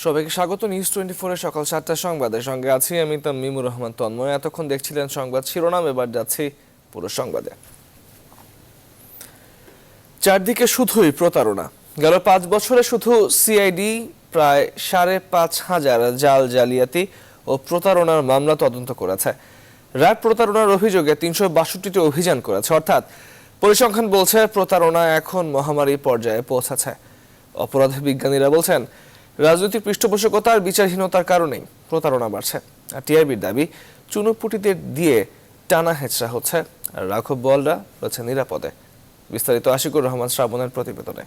সবাইকে স্বাগত নিউজ 24 এর সকাল 7টার সংবাদের সঙ্গে আছি আমি তামিমুর রহমান তন্ময়। এতক্ষণ দেখছিলেন সংবাদ শিরোনাম, এবার যাচ্ছি পুরো সংবাদে। চারদিকে শুধুই প্রতারণা। গেল 5 বছরে শুধু সিআইডি প্রায় 5,500 জাল জালিয়াতি ও প্রতারণার মামলা তদন্ত করেছে। র্যাব প্রতারণার অভিযোগে 362টি অভিযান করেছে, অর্থাৎ পরিসংখ্যান বলছে প্রতারণা এখন মহামারী পর্যায়ে পৌঁছেছে। অপরাধ বিজ্ঞানীরা বলছেন রাজনৈতিক পৃষ্ঠপোষকতা আর বিচারহীনতার কারণেই প্রতারণা বাড়ছে। আর টিআইবির দাবি চুনোপুটিদের দিয়ে টানা হেঁচড়া হচ্ছে আর রাঘব বোয়ালরা রয়েছে নিরাপদে। বিস্তারিত আশিকুর রহমান শ্রাবণের প্রতিবেদনে।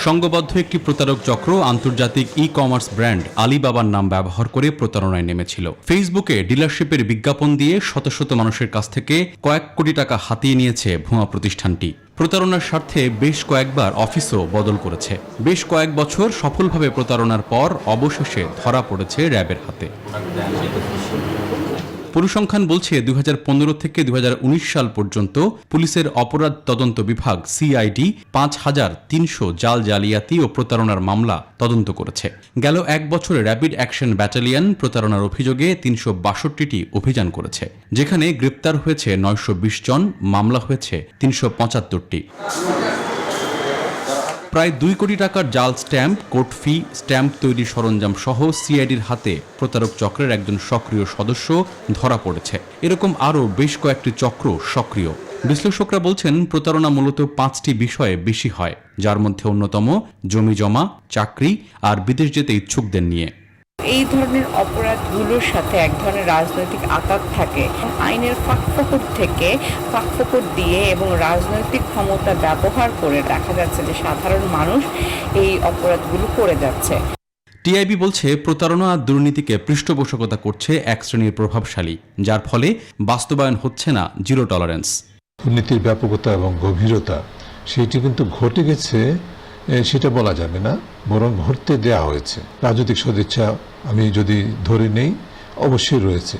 সংঘবদ্ধ একটি প্রতারক চক্র আন্তর্জাতিক ই কমার্স ব্র্যান্ড আলিবাবার নাম ব্যবহার করে প্রতারণায় নেমেছিল। ফেসবুকে ডিলারশিপের বিজ্ঞাপন দিয়ে শত শত মানুষের কাছ থেকে কয়েক কোটি টাকা হাতিয়ে নিয়েছে ভুয়া প্রতিষ্ঠানটি। প্রতারণার স্বার্থে বেশ কয়েকবার অফিসও বদল করেছে। বেশ কয়েক বছর সফলভাবে প্রতারণার পর অবশেষে ধরা পড়েছে র্যাবের হাতে। পরিসংখ্যান বলছে 2015 থেকে 2019 সাল পর্যন্ত পুলিশের অপরাধ তদন্ত বিভাগ সিআইডি 5,300 জাল জালিয়াতি ও প্রতারণার মামলা তদন্ত করেছে। গেল এক বছরে র্যাপিড অ্যাকশন ব্যাটালিয়ন প্রতারণার অভিযোগে 362টি অভিযান করেছে, যেখানে গ্রেপ্তার হয়েছে 920 জন, মামলা হয়েছে 375টি। প্রায় 2 কোটি টাকার জাল স্ট্যাম্প, কোর্ট ফি, স্ট্যাম্প তৈরি সরঞ্জাম সহ সিআইডির হাতে প্রতারক চক্রের একজন সক্রিয় সদস্য ধরা পড়েছে। এরকম আরও বেশ কয়েকটি চক্র সক্রিয়। বিশ্লেষকরা বলছেন প্রতারণা মূলত 5টি বিষয়ে বেশি হয়, যার মধ্যে অন্যতম জমি জমা, চাকরি আর বিদেশ যেতে ইচ্ছুকদের নিয়ে। এই ধরনের অপরাধগুলোর সাথে এক ধরনের রাজনৈতিক আঘাত থাকে। আইনের ফাঁকফোকর দিয়ে এবং রাজনৈতিক ক্ষমতা ব্যবহার করে দেখা যাচ্ছে যে সাধারণ মানুষ এই অপরাধগুলো করে যাচ্ছে। টিআইবি বলছে প্রতারণা আর দুর্নীতিকে পৃষ্ঠপোষকতা করছে এক শ্রেণীর প্রভাবশালী, যার ফলে বাস্তবায়ন হচ্ছে না জিরো টলারেন্স। দুর্নীতির ব্যাপকতা এবং গভীরতা সেটি কিন্তু ঘটে গেছে সেটা বলা যাবে না, বরং ঘটতে দেয়া হয়েছে। রাজনৈতিক সদিচ্ছা আমি যদি ধরে নেই অবশ্যই রয়েছে,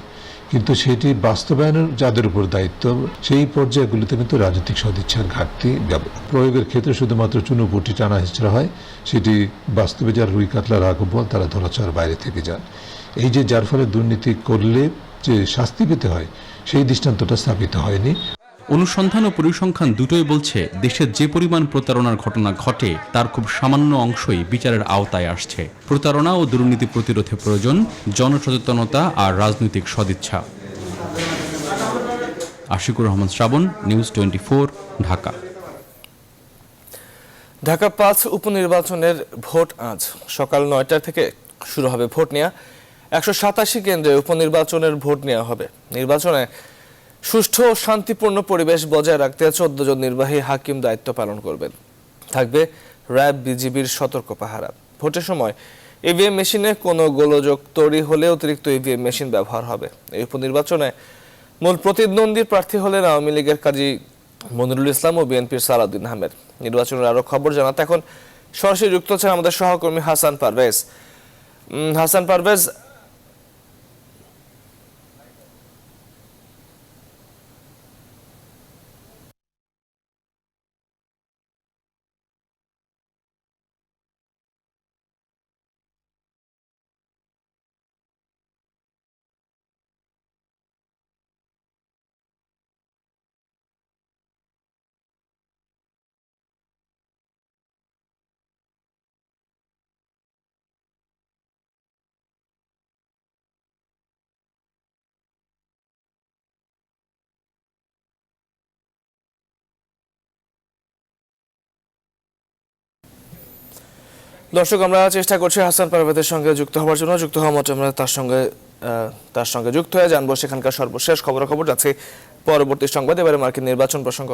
কিন্তু সেটি বাস্তবায়নের যাদের উপর দায়িত্ব সেই পর্যায়গুলিতে কিন্তু রাজনৈতিক সদিচ্ছার ঘাটতি প্রয়োগের ক্ষেত্রে শুধুমাত্র চুনোপুটি টানা হেঁচড়া হয়। সেটি বাস্তবে যারা রুই কাতলা রাঘব বোয়াল তারা ধরাছোঁয়ার বাইরে থেকে যান। এই যে যার ফলে দুর্নীতি করলে যে শাস্তি পেতে হয় সেই দৃষ্টান্তটা স্থাপিত হয়নি। অনুসন্ধান ও পরিসংখ্যান দুটোই বলছে দেশে যে পরিমাণ প্রতারণার ঘটনা ঘটে তার খুব সামান্য অংশই বিচারের আওতায় আসছে। প্রতারণা ও দুর্নীতি প্রতিরোধে প্রয়োজন জনসচেতনতা আর রাজনৈতিক সদিচ্ছা। আশিকুর রহমান শ্রাবণ, নিউজ 24, ঢাকা। ঢাকা 5 উপনির্বাচনের ভোট আজ সকাল 9টা থেকে শুরু হবে ভোট নেওয়া। 187 কেন্দ্রে উপনির্বাচনের ভোট নেওয়া হবে। নির্বাচনে সুষ্ঠু ও শান্তিপূর্ণ পরিবেশ বজায় রাখতে 14 জন নির্বাহী হাকিম দায়িত্ব পালন করবেন। থাকবে র্যাব, বিজিবির সতর্ক পাহারা। ভোটের সময় ইভিএম মেশিনে কোনো গোলযোগ তৈরি হলে অতিরিক্ত ইভিএম মেশিন ব্যবহার হবে। এই উপনির্বাচনে মূল প্রতিদ্বন্দ্বী প্রার্থী হলেন আওয়ামী লীগের কাজী মনিরুল ইসলাম ও বিএনপির সালাউদ্দিন আহমেদ। নির্বাচনের আরো খবর জানাতে এখন সরাসরি যুক্ত হচ্ছেন আমাদের সহকর্মী হাসান পারভেজ। হাসান পারভেজ, দর্শক আমরা চেষ্টা করছি হাসান পারভেজের সঙ্গে যুক্ত হওয়ার জন্য। যুক্ত হওয়া মতো আমরা তার সঙ্গে যুক্ত হয়ে জানবো সেখানকার সর্বশেষ খবর যাচ্ছে পরবর্তী সংবাদ। এবারে মার্কিন নির্বাচন প্রসঙ্গ।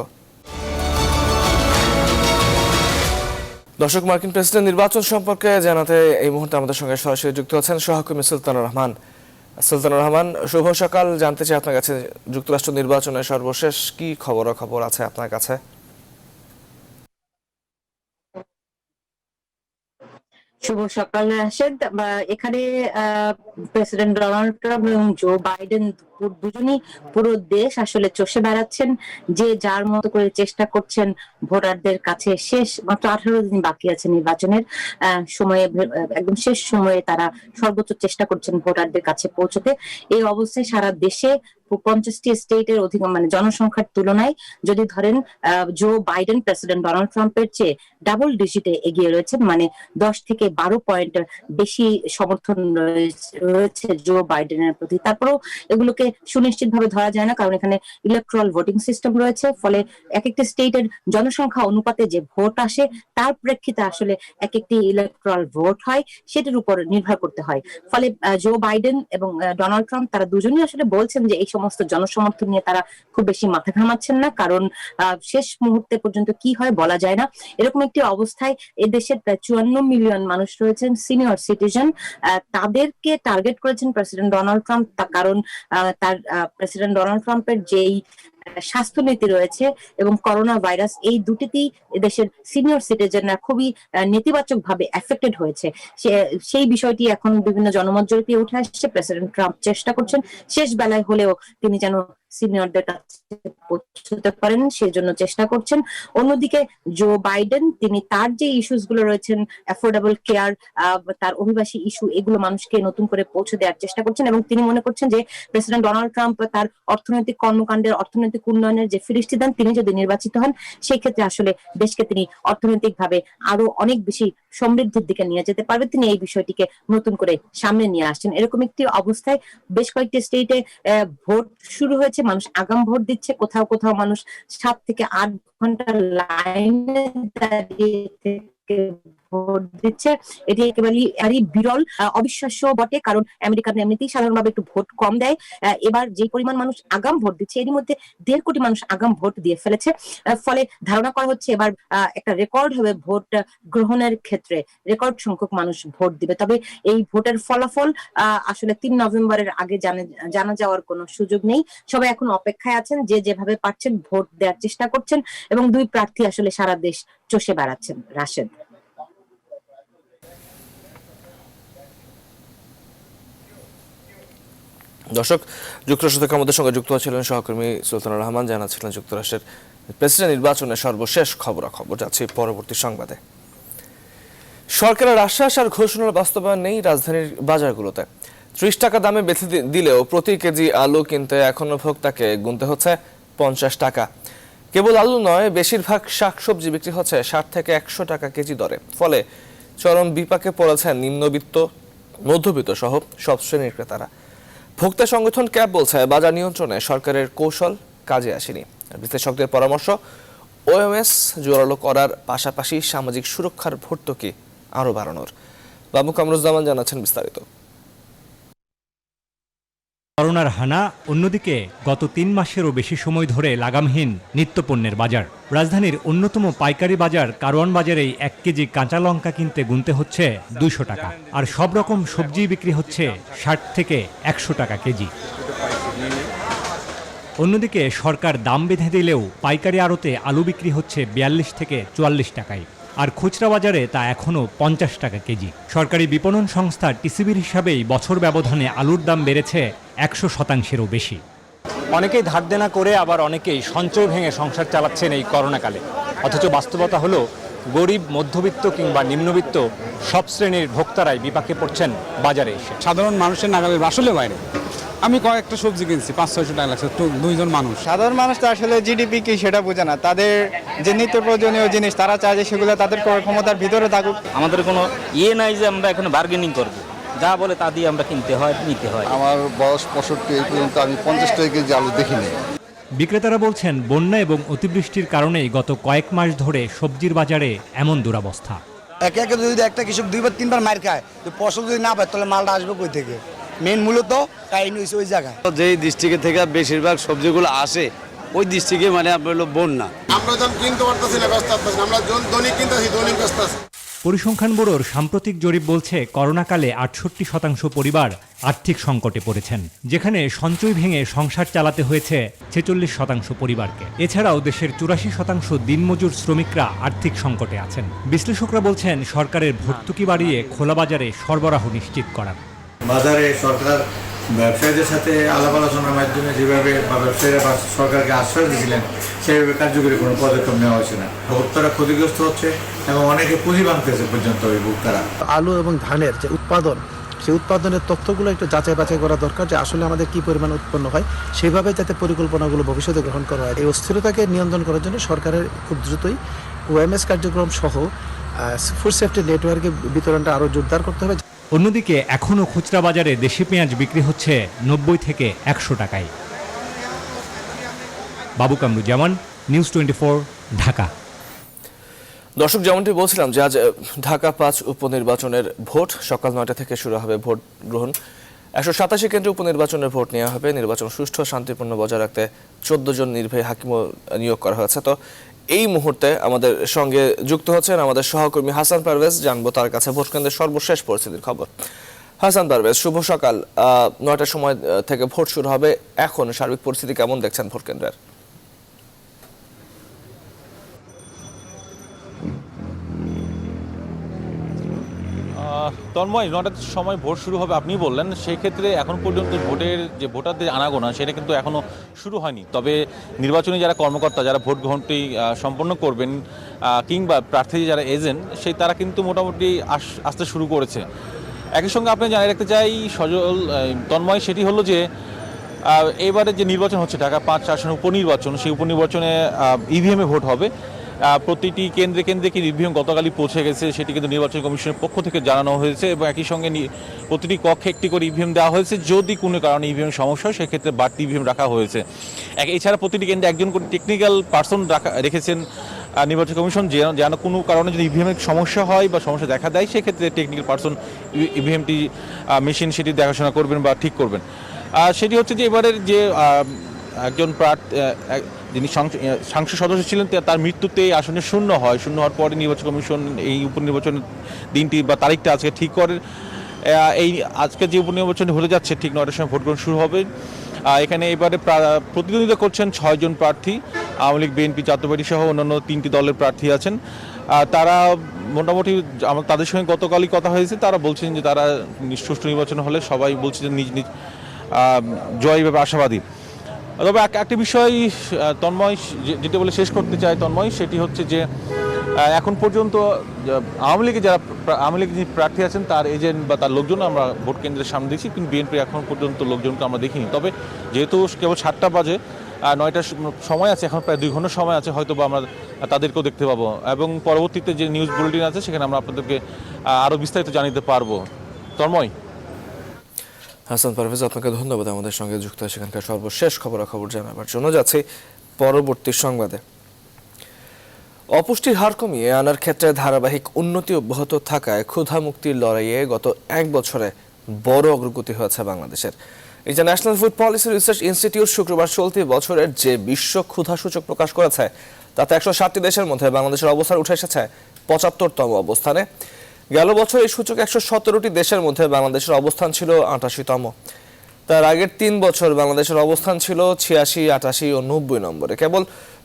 দর্শক, মার্কিন প্রেসিডেন্ট নির্বাচন সম্পর্কে জানাতে এই মুহূর্তে আমাদের সঙ্গে সরাসরি যুক্ত আছেন সহকর্মী সুলতানুর রহমান। সুলতানুর রহমান, শুভ সকাল। জানতে চাই আপনার কাছে যুক্তরাষ্ট্র নির্বাচনের সর্বশেষ কি খবর আছে আপনার কাছে? শুভ সকাল রাশেদ। এখানে প্রেসিডেন্ট ডোনাল্ড ট্রাম্প এবং জো বাইডেন দুজনই পুরো দেশ আসলে চষে বেড়াচ্ছেন, যে যার মতো করে চেষ্টা করছেন ভোটারদের কাছে। শেষ মাত্র 18 দিন বাকি আছে নির্বাচনের সময়ে, একদম শেষ সময়ে তারা সর্বোচ্চ চেষ্টা করছেন ভোটারদের কাছে পৌঁছতে। এই অবস্থায় সারা দেশে 50টি স্টেটের অধিক মানে জনসংখ্যার তুলনায় যদি ধরেন জো বাইডেন প্রেসিডেন্ট ডোনাল্ড ট্রাম্পের চেয়ে ডাবল ডিজিটে এগিয়ে রয়েছেন, মানে 10 থেকে 12 পয়েন্ট বেশি সমর্থন রয়েছে জো বাইডেনের প্রতি। তারপরেও এগুলোকে সুনিশ্চিত ভাবে ধরা যায় না, কারণ এখানে ইলেকট্রাল ভোটিং সিস্টেম রয়েছে। ফলে এক একটি স্টেটের জনসংখ্যা অনুপাতে যে ভোট আসে তার প্রেক্ষিতে আসলে এক একটি ইলেকট্রাল ভোট হয়, সেটার উপর নির্ভর করতে হয়। ফলে জো বাইডেন এবং ডোনাল্ড ট্রাম্প তারা দুজনই আসলে বলছেন যে এই সমস্ত জনসমর্থন নিয়ে তারা খুব বেশি মাথা ঘামাচ্ছেন না, কারণ শেষ মুহূর্তে পর্যন্ত কি হয় বলা যায় না। এরকম একটি অবস্থায় এদেশের প্রায় 54 মিলিয়ন মানুষ রয়েছেন সিনিয়র সিটিজেন, তাদেরকে টার্গেট করেছেন প্রেসিডেন্ট ডোনাল্ড ট্রাম্প, কারণ তার প্রেসিডেন্ট ডোনাল্ড ট্রাম্পের যেই স্বাস্থ্যনীতি রয়েছে এবং করোনা ভাইরাস, এই দুটিতেই দেশের সিনিয়র সিটিজেনরা খুবই নেতিবাচক ভাবে এফেক্টেড হয়েছে। সেই বিষয়টি এখন বিভিন্ন জনমত জরিপে উঠে আসছে। প্রেসিডেন্ট ট্রাম্প চেষ্টা করছেন শেষ বেলায় হলেও তিনি যেন সিনিয়রদের কাছে পৌঁছতে পারেন, সেই জন্য চেষ্টা করছেন। অন্যদিকে জো বাইডেন তিনি তার যে ইস্যুস গুলো রয়েছেন, অ্যাফোর্ডেবল কেয়ার, তার অভিবাসী ইস্যু, এগুলো মানুষকে নতুন করে পৌঁছে দেওয়ার চেষ্টা করছেন এবং তিনি মনে করছেন যে প্রেসিডেন্ট ডোনাল্ড ট্রাম্প তার অর্থনৈতিক কর্মকাণ্ডের, অর্থনৈতিক উন্নয়নের যে ফিরিস্তি দেন, তিনি যদি নির্বাচিত হন সেই ক্ষেত্রে আসলে দেশকে তিনি অর্থনৈতিক ভাবে আরো অনেক বেশি সমৃদ্ধির দিকে নিয়ে যেতে পারবে। তিনি এই বিষয়টিকে নতুন করে সামনে নিয়ে আসছেন। এরকম একটি অবস্থায় বেশ কয়েকটি স্টেটে ভোট শুরু হয়েছে, মানুষ আগাম ভোট দিচ্ছে। কোথাও কোথাও মানুষ 7 থেকে 8 ঘন্টা লাইনে দাঁড়িয়ে ভোট দিচ্ছে। এটি একেবারেই বিরল, অবিশ্বাস্য বটে, কারণ আমেরিকাতে এমনিতেই সাধারণভাবে একটু ভোট কম দেয়। এবার যে পরিমাণ মানুষ আগাম ভোট দিচ্ছে, এর মধ্যে 1.5 কোটি মানুষ আগাম ভোট দিয়ে ফেলেছে। ফলে ধারণা করা হচ্ছে এবার একটা রেকর্ড হবে ভোট গ্রহণের ক্ষেত্রে, রেকর্ড সংখ্যক মানুষ ভোট দিবে। তবে এই ভোটের ফলাফল আসলে 3 নভেম্বরের আগে জানা যাওয়ার কোনো সুযোগ নেই। সবাই এখন অপেক্ষায় আছেন, যে যেভাবে পারছেন ভোট দেওয়ার চেষ্টা করছেন এবং 2 প্রার্থী আসলে সারা দেশ চষে বেড়াচ্ছেন। রাশেদ। দর্শক, যুক্তরাষ্ট্র থেকে আমাদের সঙ্গে যুক্ত ছিলেন সহকর্মী সুলতানুর রহমান, জানাচ্ছিলেন যুক্তরাষ্ট্রের প্রেসিডেন্ট নির্বাচনের সর্বশেষ খবরাখবর। যাচ্ছি পরবর্তী সংবাদে। সরকারের আশ্বাস আর ঘোষণার বাস্তবায়ন নেই রাজধানীর বাজারগুলোতে। 30 টাকা দামে বেঁধে দিলেও প্রতি কেজি আলু কিনতে এখনো ভোক্তাকে গুনতে হচ্ছে 50 টাকা। কেবল আলু নয়, বেশিরভাগ শাকসবজি বিক্রি হচ্ছে 60 থেকে 100 টাকা কেজি দরে। ফলে চরম বিপাকে পড়েছেন নিম্নবিত্ত, মধ্যবিত্ত সহ সব শ্রেণীর ক্রেতারা। ভোক্তা সংগঠন ক্যাব বলছে বাজার নিয়ন্ত্রণে সরকারের কৌশল কাজে আসেনি। বিশ্লেষকদের পরামর্শ ওএমএস জোরালো করার পাশাপাশি সামাজিক সুরক্ষার ভর্তুকি আরো বাড়ানোর। বাবু কামরুজ্জামান জানাচ্ছেন বিস্তারিত। করোনার হানা, অন্যদিকে গত 3 মাসেরও বেশি সময় ধরে লাগামহীন নিত্যপণ্যের বাজার। রাজধানীর অন্যতম পাইকারি বাজার কারওয়ান বাজারেই 1 কেজি কাঁচা লঙ্কা কিনতে গুনতে হচ্ছে 200 টাকা, আর সব রকম সবজি বিক্রি হচ্ছে 60 থেকে 100 টাকা কেজি। অন্যদিকে সরকার দাম বেঁধে দিলেও পাইকারি আড়তে আলু বিক্রি হচ্ছে 42 থেকে 44 টাকায়, আর খুচরা বাজারে তা এখনও 50 টাকা কেজি। সরকারি বিপণন সংস্থা টিসিবির হিসাবেই বছর ব্যবধানে আলুর দাম বেড়েছে 100%-এরও বেশি। অনেকেই ধার দেনা করে, আবার অনেকেই সঞ্চয় ভেঙে সংসার চালাচ্ছেন এই করোনাকালে। অথচ বাস্তবতা হলো গরিব, মধ্যবিত্ত কিংবা নিম্নবিত্ত সব শ্রেণীর ভোক্তারাই বিপাকে পড়ছেন বাজারে এসে। সাধারণ মানুষের নাগালের আসলে বাইরে। আমি কয়েকটা সবজি কিনছি 500-600 টাকা লাগছে, 2জন মানুষ। সাধারণ মানুষ তো আসলে জিডিপি কি সেটা বোঝে না। তাদের যে নিত্য প্রয়োজনীয় জিনিস তারা চায় যে সেগুলো তাদের ক্ষমতার ভিতরে থাকুক। আমাদের কোনো নাই যে আমরা এখানে বার্গেনিং করবো, যা বলে তা দিয়ে আমরা কিনতে হয়, নিতে হয়। আমার বয়স 65, এই পর্যন্ত আমি 50 টাকা কেজি আলু দেখিনি। বিক্রেতারা বলছেন বন্যা এবং অতিবৃষ্টির কারণেই গত কয়েক মাস ধরে সবজির বাজারে এমন দুরবস্থা। একে একে যদি একটা কৃষক 2-3 মার খায়, তো ফসল যদি না পায় তাহলে মালটা আসবে কই থেকে? মেন মূলত কাহিনী হয়েছে ওই জায়গায়। যেই ডিস্ট্রিক্ট থেকে বেশিরভাগ সবজিগুলো আসে, ওই ডিস্ট্রিক্টে মানে আপনার হলো বন্যা। আমরা যখন কিনতে পারতেছি না, ব্যস্ত আসতেছি, আমরা দৈনিক কিনতেছি, দৈনিক ব্যস্ত আছি। পরিসংখ্যান ব্যুরোর সাম্প্রতিক জরিপ বলছে করোনাকালে ৬৮% পরিবার আর্থিক সংকটে পড়েছেন, যেখানে সঞ্চয় ভেঙে সংসার চালাতে হয়েছে ৪৬% পরিবারকে। এছাড়াও দেশের ৮৪% দিনমজুর শ্রমিকরা আর্থিক সংকটে আছেন। বিশ্লেষকরা বলছেন সরকারের ভর্তুকি বাড়িয়ে খোলা বাজারে সরবরাহ নিশ্চিত করা। বাজারে সরকার ব্যবসায়ীদের সাথে আলাপ আলোচনার মাধ্যমে যেভাবে ব্যবসায়ীরা বা সরকারকে আশ্বাস দিয়েছিলেন সেভাবে কার্যকরী কোনো পদক্ষেপ নেওয়া হচ্ছে না। ভোক্তারা ক্ষতিগ্রস্ত হচ্ছে এবং অনেকে পুঁজি ভাঙতেছে পর্যন্ত ওই ভোক্তারা। আলু এবং ধানের যে উৎপাদন, সেই উৎপাদনের তথ্যগুলো একটু যাচাই বাছাই করা দরকার, যে আসলে আমাদের কি পরিমাণ উৎপন্ন হয়, সেইভাবে যাতে পরিকল্পনাগুলো ভবিষ্যতে গ্রহণ করা হয়। এই অস্থিরতাকে নিয়ন্ত্রণ করার জন্য সরকারের খুব দ্রুতই ওএমএস কার্যক্রম সহ ফুড সেফটি নেটওয়ার্কের বিতরণটা আরও জোরদার করতে হবে। অন্যদিকে এখনও খুচরা বাজারে দেশি পেঁয়াজ বিক্রি হচ্ছে ৯০ থেকে ১০০ টাকায়। বাবু কামরুজ্জামান, নিউজ 24, ঢাকা। দর্শক, যেমনটি বলছিলাম যে আজ ঢাকা ৫ উপনির্বাচনের ভোট সকাল ৯টা থেকে শুরু হবে ভোট গ্রহণ। ১৮৭ কেন্দ্রে উপনির্বাচনের ভোট নেওয়া হবে। নির্বাচন সুষ্ঠু শান্তিপূর্ণ বজায় রাখতে ১৪ জন নির্বাহী হাকিমও নিয়োগ করা হয়েছে। তো এই মুহূর্তে আমাদের সঙ্গে যুক্ত হচ্ছেন আমাদের সহকর্মী হাসান পারভেজ। জানবো তার কাছে ভোট কেন্দ্রের সর্বশেষ পরিস্থিতির খবর। হাসান পারভেজ, শুভ সকাল। ৯টার সময় থেকে ভোট শুরু হবে। এখন সার্বিক পরিস্থিতি কেমন দেখছেন ভোট কেন্দ্রের? তন্ময়, ৯টার সময় ভোট শুরু হবে আপনি বললেন, সেই ক্ষেত্রে এখন পর্যন্ত ভোটের যে ভোটারদের আনাগোনা সেটা কিন্তু এখনও শুরু হয়নি। তবে নির্বাচনী যারা কর্মকর্তা, যারা ভোট গ্রহণটি সম্পন্ন করবেন কিংবা প্রার্থী যারা এজেন্ট, সেই তারা কিন্তু মোটামুটি আসতে শুরু করেছে। একই সঙ্গে আপনি জানিয়ে রাখতে চাই সজল, তন্ময়, সেটি হলো যে এবারে যে নির্বাচন হচ্ছে ঢাকা ৫ আসনের উপনির্বাচন, সেই উপনির্বাচনে ইভিএমে ভোট হবে। প্রতিটি কেন্দ্রে কেন্দ্রে কি ইভিএম গতকালই পৌঁছে গেছে সেটি কিন্তু নির্বাচন কমিশনের পক্ষ থেকে জানানো হয়েছে এবং একই সঙ্গে প্রতিটি কক্ষে একটি করে ইভিএম দেওয়া হয়েছে। যদি কোনো কারণে ইভিএম সমস্যা হয় সেক্ষেত্রে বাড়তি ইভিএম রাখা হয়েছে। এছাড়া প্রতিটি কেন্দ্রে একজন করে টেকনিক্যাল পার্সন রেখেছেন নির্বাচন কমিশন, যেন কোনো কারণে যদি ইভিএমের সমস্যা হয় বা সমস্যা দেখা দেয় সেক্ষেত্রে টেকনিক্যাল পার্সন ইভিএমটি মেশিন সেটি দেখাশোনা করবেন বা ঠিক করবেন। সেটি হচ্ছে যে এবারের যে একজন যিনি সংসদ সদস্য ছিলেন তার মৃত্যুতে আসনে শূন্য হওয়ার পরে নির্বাচন কমিশন এই উপনির্বাচনের দিনটি বা তারিখটা আজকে ঠিক করে। এই আজকে যে উপনির্বাচন হতে যাচ্ছে ঠিক ৯টার সময় ভোট গ্রহণ শুরু হবে। এখানে এবারে প্রতিদ্বন্দ্বিতা করছেন ৬ জন প্রার্থী। আওয়ামী লীগ, বিএনপি, জাতীয় পার্টি সহ অন্যান্য 3টি দলের প্রার্থী আছেন। তারা মোটামুটি তাদের সঙ্গে গতকালই কথা হয়েছে। তারা বলছেন যে তারা সুষ্ঠু নির্বাচন হলে সবাই বলছে যে নিজ নিজ জয় ব্যাপারে আশাবাদী। তবে একটি বিষয় তন্ময় যেটা বলে শেষ করতে চাই তন্ময়, সেটি হচ্ছে যে এখন পর্যন্ত আওয়ামী লীগের যিনি প্রার্থী আছেন তার এজেন্ট বা তার লোকজন আমরা ভোট কেন্দ্রের সামনে দেখছি, কিন্তু বিএনপির এখন পর্যন্ত লোকজনকে আমরা দেখিনি। তবে যেহেতু কেবল 7টা বাজে, 9টার সময় আছে, এখন প্রায় 2 ঘন্টা সময় আছে, হয়তো বা আমরা তাদেরকেও দেখতে পাবো এবং পরবর্তীতে যে নিউজ বুলেটিন আছে সেখানে আমরা আপনাদেরকে আরও বিস্তারিত জানাতে পারবো। তন্ময়। হাসান পারভেজ, আপনাকে ধন্যবাদ আমাদের সঙ্গে যুক্ত হয়ে সেখানকার সর্বশেষ খবরাখবর জানাবার জন্য। যাচ্ছে পরবর্তী সংবাদে। অপুষ্টির হার কমিয়ে আনার ক্ষেত্রে ধারাবাহিক উন্নতি অব্যাহত থাকায় ক্ষুধা মুক্তির লড়াইয়ে গত 1 বছরে বড় অগ্রগতি হয়েছে বাংলাদেশের। International food policy research institute শুক্রবার চলতি বছরের যে বিশ্ব ক্ষুধা সূচক প্রকাশ করেছে তাতে 160টি দেশের মধ্যে বাংলাদেশের অবস্থান উঠে এসেছে 75তম অবস্থানে। গেল বছর এই সূচক 117টি দেশের মধ্যে বাংলাদেশের অবস্থান ছিল 88তম। তার আগের 3 বছর বাংলাদেশের অবস্থান ছিল 86, 88 ও 90 নম্বরে। কেবল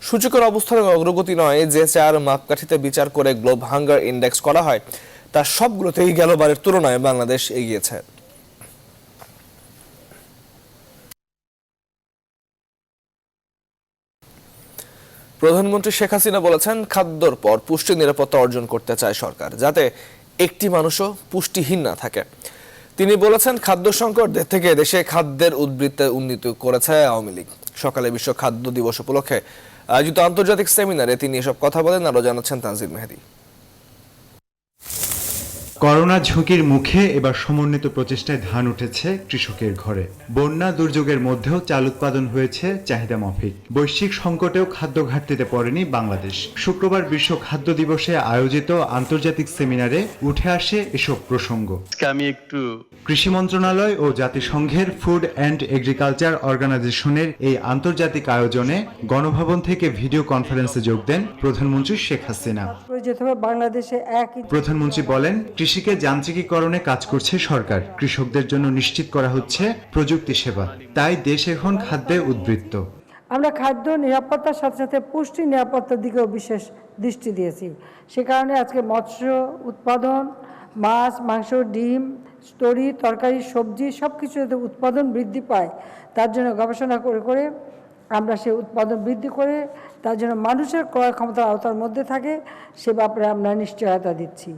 সূচকের অবস্থানের অগ্রগতি নয়, যে 4 মাপকাঠিতে বিচার করে গ্লোব হাঙ্গার ইন্ডেক্স করা হয় তার সবগুলোতেই গেলবারের তুলনায় বাংলাদেশ এগিয়েছে। প্রধানমন্ত্রী শেখ হাসিনা বলেছেন, খাদ্যর পর পুষ্টি নিরাপত্তা অর্জন করতে চায় সরকার, যাতে একটি মানুষও পুষ্টিহীন না থাকে। তিনি বলেছেন, খাদ্য সংকট থেকে দেশে খাদ্যের উদ্বৃত্তে উন্নীত করেছে আওয়ামী লীগ। সকালে বিশ্ব খাদ্য দিবস উপলক্ষে আয়োজিত আন্তর্জাতিক সেমিনারে তিনি এসব কথা বলেন। আরো জানাচ্ছেন তানজিল মেহেদি। করোনা ঝুঁকির মুখে এবার সমন্বিত প্রচেষ্টায় ধান উঠেছে কৃষকের ঘরে। বন্যা দুর্যোগের মধ্যেও চাল উৎপাদন হয়েছে চাহিদা মাফিক। বৈশ্বিক সংকটেও খাদ্য ঘাটতিতে পড়েনি বাংলাদেশ। শুক্রবার বিশ্ব খাদ্য দিবসে আয়োজিত আন্তর্জাতিক সেমিনারে উঠে আসে এসব প্রসঙ্গ। কৃষি মন্ত্রণালয় ও জাতিসংঘের ফুড অ্যান্ড এগ্রিকালচার অর্গানাইজেশনের এই আন্তর্জাতিক আয়োজনে গণভবন থেকে ভিডিও কনফারেন্সে যোগ দেন প্রধানমন্ত্রী শেখ হাসিনা। যেতে হবে বাংলাদেশে একই। প্রধানমন্ত্রী বলেন, কৃষিকে যান্ত্রিকীকরণে কাজ করছে সরকার। কৃষকদের জন্য নিশ্চিত করা হচ্ছে প্রযুক্তি সেবা। তাই দেশ এখন খাদ্যে উদ্বৃত্ত। আমরা খাদ্য নিরাপত্তার সাথে সাথে পুষ্টি নিরাপত্তার দিকেও বিশেষ দৃষ্টি দিয়েছি। সে কারণে আজকে মৎস্য উৎপাদন, মাছ, মাংস, ডিম, তরি, তরকারি, সবজি সব কিছু যাতে উৎপাদন বৃদ্ধি পায় তার জন্য গবেষণা করে আমরা সেই উৎপাদন বৃদ্ধি করে তার জন্য মানুষের ক্রয় ক্ষমতার আওতার মধ্যে থাকে সে ব্যাপারে আমরা নিশ্চয়তা দিচ্ছি।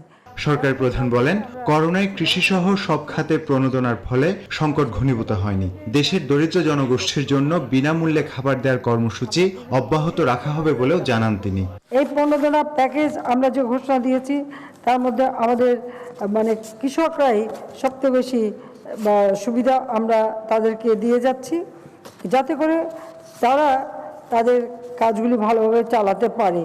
সরকার প্রধান বলেন, করোনায় কৃষিসহ সব খাতে প্রণোদনার ফলে সংকট ঘনীভূত হয়নি। দেশের দরিদ্র জনগোষ্ঠীর জন্য বিনামূল্যে খাবার দেওয়ার কর্মসূচি অব্যাহত রাখা হবে বলেও জানান তিনি। এই প্রণোদনা প্যাকেজ আমরা যে ঘোষণা দিয়েছি তার মধ্যে আমাদের কৃষকরাই সবচেয়ে বেশি সুবিধা আমরা তাদেরকে দিয়ে যাচ্ছি, যাতে করে তারা তাদের কাজগুলি ভালোভাবে চালাতে পারে।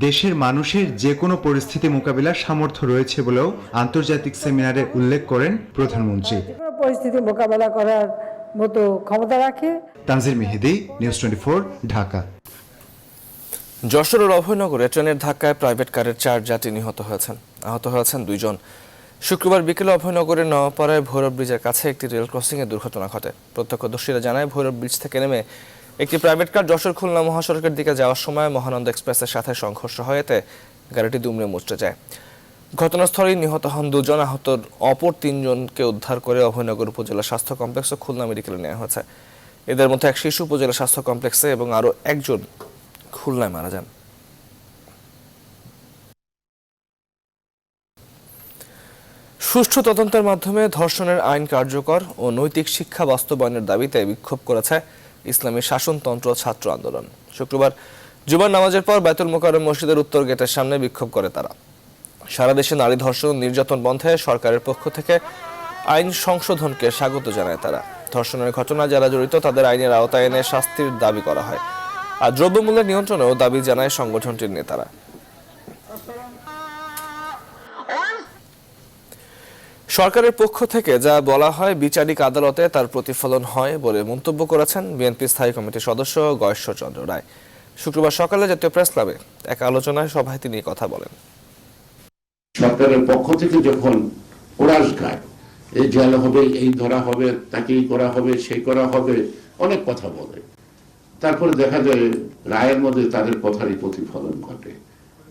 দেশের মানুষের যে কোনো পরিস্থিতি মোকাবিলার সামর্থ্য রয়েছে বলেও আন্তর্জাতিক সেমিনারে উল্লেখ করেন প্রধানমন্ত্রী। যে কোনো পরিস্থিতি মোকাবেলা করার মতো ক্ষমতা রাখে। তানজির মেহেদি, নিউজ 24, ঢাকা। যশোরের অভয়নগরে ট্রেনের ধাক্কায় প্রাইভেট কারের 4 যাত্রী নিহত হয়েছেন। আহত হয়েছেন 2 জন। শুক্রবার বিকেলে অভয়নগরের নওয়াপাড়ায় ভৈরব ব্রিজের কাছে একটি রেল ক্রসিংয়ে দুর্ঘটনা ঘটে। প্রত্যক্ষদর্শীরা জানায়, ভৈরব ব্রিজ থেকে নেমে একটি প্রাইভেট কার যশোর খুলনা মহাসড়কের দিকে যাওয়ার সময় মহানন্দ এক্সপ্রেসের সাথে সংঘর্ষ হয়, এতে গাড়িটি দুমড়ে মুচড়ে যায়। ঘটনাস্থলেই নিহত হন 2 জন। আহত অপর 3 জনকে উদ্ধার করে অভয়নগর উপজেলা স্বাস্থ্য কমপ্লেক্স ও খুলনা মেডিকেলে নেওয়া হয়েছে। এদের মধ্যে এক শিশু উপজেলা স্বাস্থ্য কমপ্লেক্সে এবং আরও একজন খুলনায় মারা যান। সুষ্ঠু তদন্তের মাধ্যমে ধর্ষণের আইন কার্যকর ও নৈতিক শিক্ষা বাস্তবায়নের দাবিতে বিক্ষোভ করেছে ইসলামী শাসনতন্ত্র ছাত্র আন্দোলন। শুক্রবার জুমার নামাজের পর বায়তুল মোকাররম মসজিদের উত্তর গেটের সামনে বিক্ষোভ করে তারা। সারা দেশে নারী ধর্ষণ ও নির্যাতন বন্ধে সরকারের পক্ষ থেকে আইন সংশোধনকে স্বাগত জানায় তারা। ধর্ষণের ঘটনা যারা জড়িত তাদের আইনের আওতায় এনে শাস্তির দাবি করা হয়। আর দ্রব্যমূল্যের নিয়ন্ত্রণেও দাবি জানায় সংগঠনটির নেতারা। সরকারের পক্ষ থেকে যা বলা হয় বিচারিক আদালতে তার প্রতিফলন হয় বলে মন্তব্য করেছেন বিএনপি স্থায়ী কমিটির সদস্য গয়েশ্বরচন্দ্র রায়। শুক্রবার সকালে জাতীয় প্রেস ক্লাবে এক আলোচনায় সভায় তিনি কথা বলেন। সরকারের পক্ষ থেকে যখন ওরাস গায়, এই জেল হবে, এই ধরা হবে, তাকেই করা হবে, সেই করা হবে, অনেক কথা বলে, তারপরে দেখা যায় রায়ের মধ্যে তাদের কথারই প্রতিফলন ঘটে।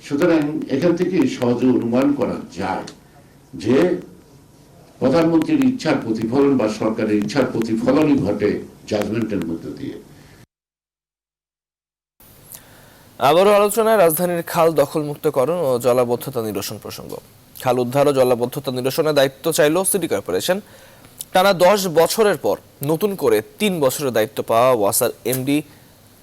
সুতরাং এখান থেকে সহজে অনুমান করা যায় যে প্রধানমন্ত্রীর ইচ্ছার প্রতিফলন বা সরকারের ইচ্ছার প্রতিফলনই ঘটে জাজমেন্টের মধ্য দিয়ে। আবারও আলোচনায় রাজধানীর খাল দখলমুক্তকরণ ও জলাবদ্ধতা নিরসন প্রসঙ্গ। খাল উদ্ধার ও জলাবদ্ধতা নিরসনের দায়িত্ব চাইল সিটি কর্পোরেশন। টানা 10 বছরের পর নতুন করে 3 বছরের দায়িত্ব পাওয়া ওয়াসার এমডি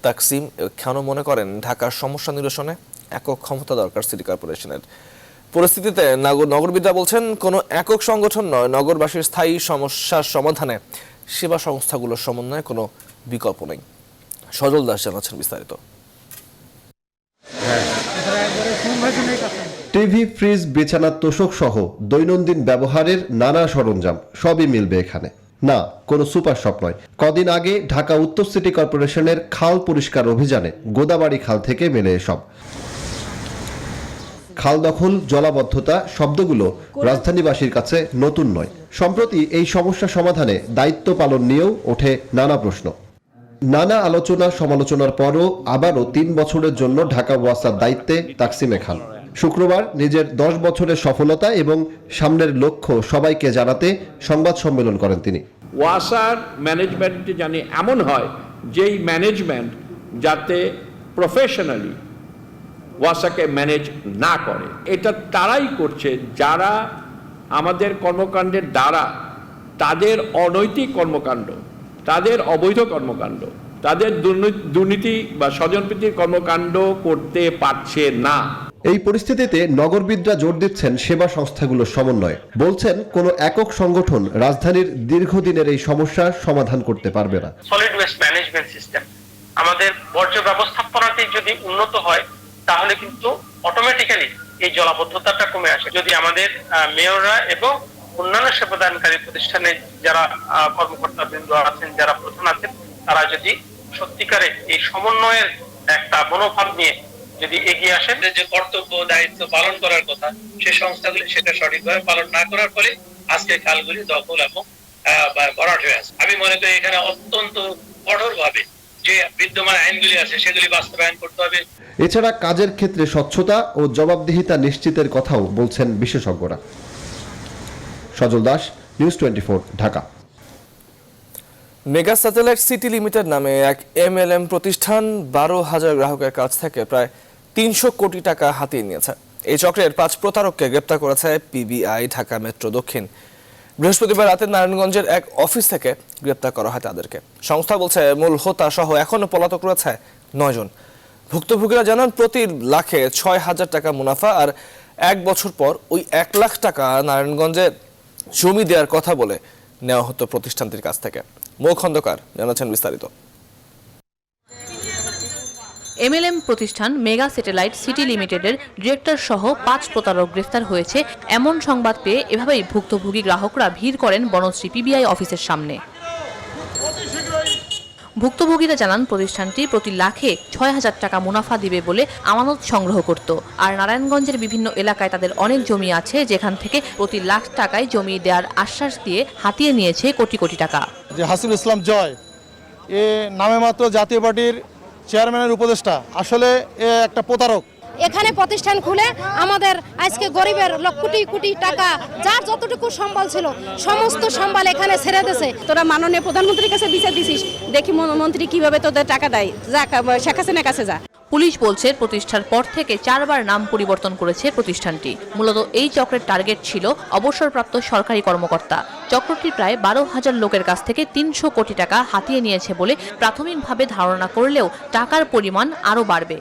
তাকসিম কেন মনে করেন ঢাকার সমস্যা নিরসনে একক ক্ষমতা দরকার সিটি কর্পোরেশনের। পরিস্থিতিতে নগরবিদরা বলছেন, কোনো একক সংগঠন নয়, নগরবাসীর স্থায়ী সমস্যার সমাধানে সেবা সংস্থাগুলোর সমন্বয়ে কোনো বিকল্প নেই। সজল দাস জানাচ্ছেন বিস্তারিত। টিভি, ফ্রিজ, বিছানার তোষক সহ দৈনন্দিন ব্যবহারের নানা সরঞ্জাম সবই মিলবে এখানে। না, কোনো সুপার শপ নয়। কদিন আগে ঢাকা উত্তর সিটি কর্পোরেশনের খাল পরিষ্কার অভিযানে গোদাবাড়ি খাল থেকে মেলে এসব। খাল দখল, জলাবদ্ধতা শব্দগুলো রাজধানীবাসীর কাছে নতুন নয়। সম্প্রতি এই সমস্যা সমাধানে দায়িত্ব পালন নিয়েও ওঠে নানা প্রশ্ন। নানা আলোচনা সমালোচনার পরও আবারও 3 বছরের জন্য ঢাকা ওয়াসার দায়িত্বে তাকসিমে খান। শুক্রবার নিজের 10 বছরের সফলতা এবং সামনের লক্ষ্য সবাইকে জানাতে সংবাদ সম্মেলন করেন তিনি। ওয়াসার ম্যানেজমেন্টটি জানি এমন হয় যেই ম্যানেজমেন্ট যাতে প্রফেশনালি ওয়াসাকে ম্যানেজ না করে। এটা তারাই করছে যারা আমাদের কর্মকাণ্ডের দ্বারা তাদের অনৈতিক কর্মকাণ্ড, তাদের অবৈধ কর্মকাণ্ড, তাদের দুর্নীতি বা স্বজনপ্রীতির কর্মকাণ্ড করতে পারছে না। এই পরিস্থিতিতে নগরবিদরা জোর দিচ্ছেন সেবা সংস্থাগুলোর সমন্বয়ে। বলছেন, কোনো একক সংগঠন রাজধানীর দীর্ঘদিনের এই সমস্যার সমাধান করতে পারবে না। সলিড ওয়েস্ট ম্যানেজমেন্ট সিস্টেম, আমাদের বর্জ্য ব্যবস্থাপনাটি যদি উন্নত হয় তাহলে কিন্তু অটোমেটিক্যালি এই জলাবদ্ধতাটা কমে আসে। যদি আমাদের মেয়ররা এবং অন্যান্য সেবাদানকারী প্রতিষ্ঠানে যারা কর্মকর্তা বৃন্দ আছেন, যারা প্রধান আছেন, তারা যদি সত্যিকারে এই সমন্বয়ের একটা মনোভাব নিয়ে যদি এগিয়ে আসেন, যে কর্তব্য দায়িত্ব পালন করার কথা সেই সংস্থাগুলি সেটা সঠিকভাবে পালন না করার ফলে আজকে খালগুলি দখল এবং ভরাট হয়ে আছে। আমি মনে করি এখানে অত্যন্ত কঠোরভাবে যে বিদ্যমান আইনগুলি আছে সেগুলি বাস্তবায়ন করতে হবে। এছাড়া কাজের ক্ষেত্রে স্বচ্ছতা ও জবাবদিহিতা নিশ্চিতের কথাও বলছেন বিশেষজ্ঞরা। Sajal Das, news 24, Dhaka. Mega satellite city limited নামে এক MLM প্রতিষ্ঠান 12,000 গ্রাহকের কাছ থেকে প্রায় 300 কোটি টাকা হাতিয়ে নিয়েছে। এই চক্রের 5 প্রতারককে গ্রেপ্তার করেছে PBI ঢাকা মেট্রো দক্ষিণ। বৃহস্পতিবার রাতে নারায়ণগঞ্জের এক অফিস থেকে গ্রেপ্তার করা হয় তাদেরকে। সংস্থা বলছে মূল হোতা সহ এখনো পলাতক রয়েছে 9 জন। ভুক্তভোগীরা জানান প্রতি লাখে 6,000 টাকা মুনাফা আর 1 বছর পর ওই 1 লাখ টাকা নারায়ণগঞ্জে জমি দেওয়ার কথা বলে নেওয়া হতো প্রতিষ্ঠানটির কাছ থেকে। মৌ খন্দকার জানাচ্ছেন বিস্তারিত। MLM প্রতিষ্ঠান মেগা স্যাটেলাইট সিটি লিমিটেডের ডিরেক্টর সহ 5 প্রতারক গ্রেফতার হয়েছে এমন সংবাদ পেয়ে এভাবেই ভুক্তভোগী গ্রাহকরা ভিড় করেন বনশ্রী PBI অফিসের সামনে। ভুক্তভোগীরা জানান প্রতিষ্ঠানটি প্রতি লাখে 6,000 টাকা মুনাফা দিবে বলে আমানত সংগ্রহ করত। আর নারায়ণগঞ্জের বিভিন্ন এলাকায় তাদের অনেক জমি আছে, যেখান থেকে প্রতি লাখ টাকায় জমি দেওয়ার আশ্বাস দিয়ে হাতিয়ে নিয়েছে কোটি কোটি টাকা। যে হাসিনুল ইসলাম জয় এ নামে মাত্র জাতীয় পার্টির চেয়ারম্যানের উপদেষ্টা, আসলে এ একটা প্রতারক। এখানে প্রতিষ্ঠান খুলে আমাদের আজকে গরিবের কোটি কোটি টাকা যার যতটুকু সম্বল ছিল সমস্ত সম্বল এখানে ছেড়ে দিয়েছে। তোরা মাননীয় প্রধানমন্ত্রীর কাছে বিচার দিছিস, দেখি মন্ত্রী কিভাবে তোদের টাকা দেয়, যা শেখ হাসিনার কাছে যা। পুলিশ বলছে প্রতিষ্ঠার পর থেকে 4 বার নাম পরিবর্তন করেছে প্রতিষ্ঠানটি। মূলত এই চক্রের টার্গেট ছিল অবসরপ্রাপ্ত সরকারি কর্মকর্তা। চক্রটি প্রায় 12,000 লোকের কাছ থেকে 300 কোটি টাকা হাতিয়ে নিয়েছে বলে প্রাথমিকভাবে ধারণা করলেও টাকার পরিমাণ আরও বাড়বে।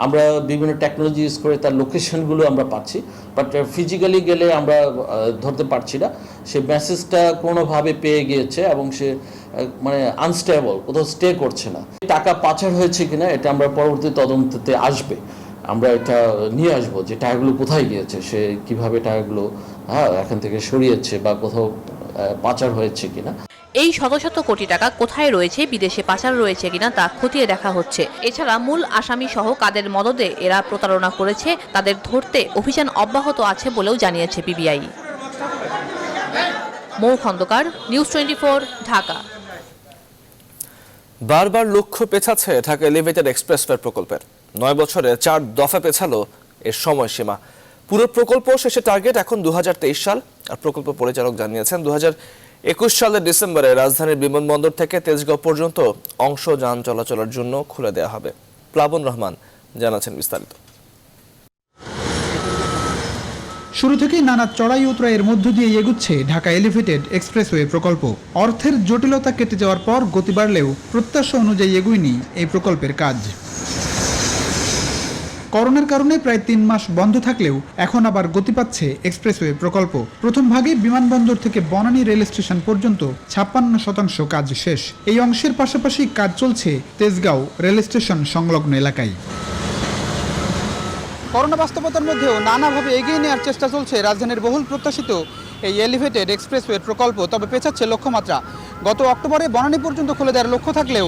আমরা বিভিন্ন টেকনোলজি ইউজ করে তার লোকেশনগুলো আমরা পাচ্ছি, বাট ফিজিক্যালি গেলে আমরা ধরতে পারছি না। সে মেসেজটা কোনোভাবে পেয়ে গিয়েছে এবং সে মানে আনস্টেবল, কোথাও স্টে করছে না। টাকা পাচার হয়েছে কিনা এটা আমরা পরবর্তী তদন্ততে আসবে, আমরা এটা নিয়ে আসবো যে টাকাগুলো কোথায় গিয়েছে, সে কিভাবে টাকাগুলো এখান থেকে সরিয়েছে বা কোথাও পাচার হয়েছে কিনা। এই শত শত কোটি টাকা কোথায় রয়েছে, বিদেশে পাচার রয়েছে কিনা তা খতিয়ে দেখা হচ্ছে। এছাড়া মূল আসামি সহ কাদের মদদে এরা প্রতারণা করেছে তাদের ধরতে অভিযান অব্যাহত আছে বলেও জানিয়েছে PBI। মৌ খন্দকার, নিউজ 24, ঢাকা। বারবার লক্ষ্য পেছাচ্ছে ঢাকা এলিভেটেড এক্সপ্রেসওয়ে প্রকল্পের। 9 বছরে 4 দফা পেছালো এর সময়সীমা। পুরো প্রকল্প শেষে টার্গেট এখন 2023 সাল। আর প্রকল্প পরিচালক জানিয়েছেন 2021 সালের ডিসেম্বরে রাজধানীর বিমানবন্দর থেকে তেজগাঁও পর্যন্ত অংশ যান চলাচলের জন্য খুলে দেওয়া হবে। প্লাবন রহমান জানাচ্ছেন বিস্তারিত। শুরু থেকেই নানা চড়াই উতরাইয়ের মধ্য দিয়ে এগুচ্ছে ঢাকা এলিভেটেড এক্সপ্রেসওয়ে প্রকল্প। অর্থের জটিলতা কেটে যাওয়ার পর গতি বাড়লেও প্রত্যাশা অনুযায়ী এগোয়নি এই প্রকল্পের কাজ। করোনার কারণে প্রায় 3 মাস বন্ধ থাকলেও এখন আবার গতি পাচ্ছে এক্সপ্রেসওয়ে প্রকল্প। প্রথম ভাগে বিমানবন্দর থেকে বনানী রেল স্টেশন পর্যন্ত 56% কাজ শেষ। এই অংশের পাশাপাশি কাজ চলছে তেজগাঁও রেল স্টেশন সংলগ্ন এলাকায়। করোনা বাস্তবতার মধ্যেও নানাভাবে এগিয়ে নেওয়ার চেষ্টা চলছে রাজধানীর বহুল প্রত্যাশিত এই এলিভেটেড এক্সপ্রেসওয়ে প্রকল্প। তবে পেছাচ্ছে লক্ষ্যমাত্রা। গত অক্টোবরে বনানী পর্যন্ত খুলে দেওয়ার লক্ষ্য থাকলেও